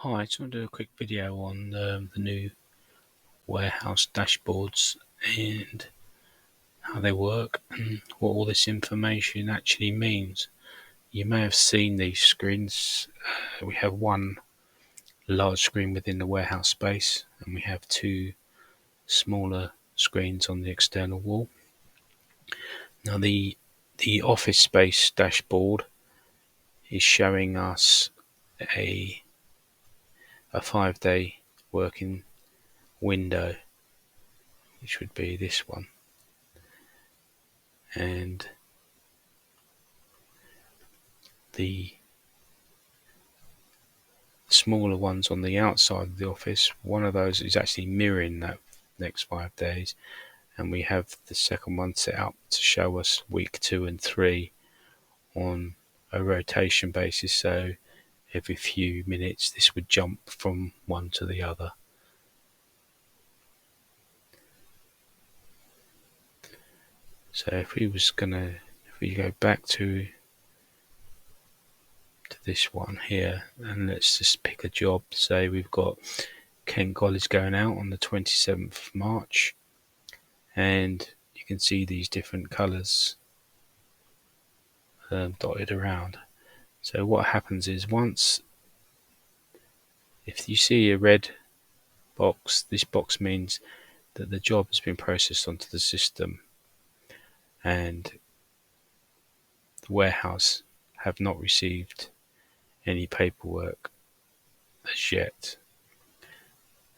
Hi, I just want to do a quick video on the new warehouse dashboards and how they work and what all this information actually means. You may have seen these screens. We have one large screen within the warehouse space and we have two smaller screens on the external wall. Now the office space dashboard is showing us a 5-day working window, which would be this one, and the smaller ones on the outside of the office. One of those is actually mirroring that next 5 days, and we have the second one set up to show us week 2 and 3 on a rotation basis, so every few minutes this would jump from one to the other. So if we go back to this one here, and let's just pick a job. Say we've got Kent College going out on the 27th of March, and you can see these different colours dotted around. So what happens is, if you see a red box, this box means that the job has been processed onto the system and the warehouse have not received any paperwork as yet.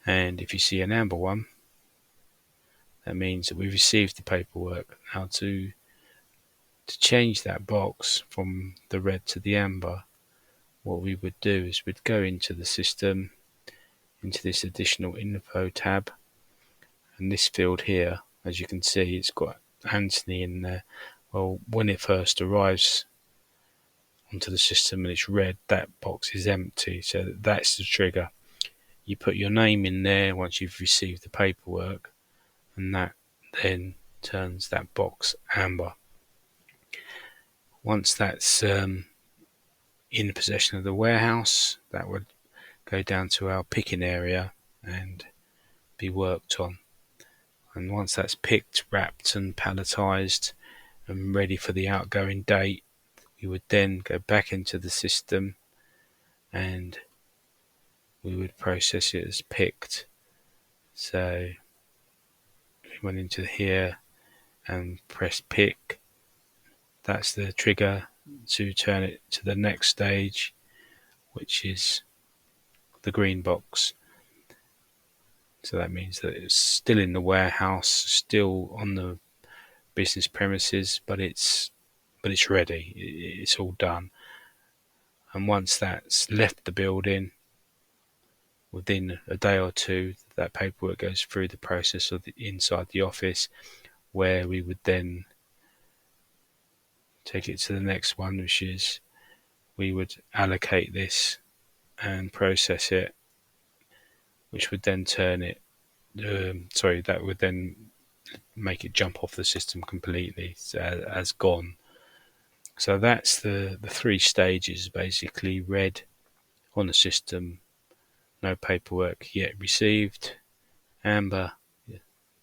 And if you see an amber one, that means that we've received the paperwork. Now to change that box from the red to the amber, what we would do is we'd go into the system, into this additional info tab, and this field here, as you can see, it's got Anthony in there. Well, when it first arrives onto the system and it's red, that box is empty, so that's the trigger. You put your name in there once you've received the paperwork, and that then turns that box amber. Once that's in possession of the warehouse, that would go down to our picking area and be worked on. And once that's picked, wrapped and palletized and ready for the outgoing date, we would then go back into the system and we would process it as picked. So we went into here and press pick. That's the trigger to turn it to the next stage, which is the green box. So that means that it's still in the warehouse, still on the business premises, but it's ready. It's all done. And once that's left the building, within a day or two, that paperwork goes through the process of inside the office, where we would then take it to the next one, which is we would allocate this and process it, which would then turn it. That would then make it jump off the system completely as gone. So that's the 3 stages basically: red on the system, no paperwork yet received; amber,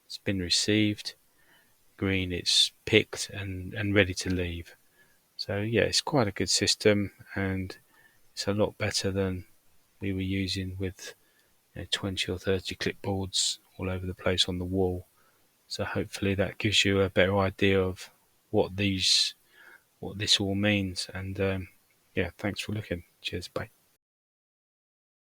it's been received; green, it's picked and ready to leave. So yeah, it's quite a good system, and it's a lot better than we were using with 20 or 30 clipboards all over the place on the wall. So hopefully that gives you a better idea of what this all means. And yeah, thanks for looking. Cheers, bye.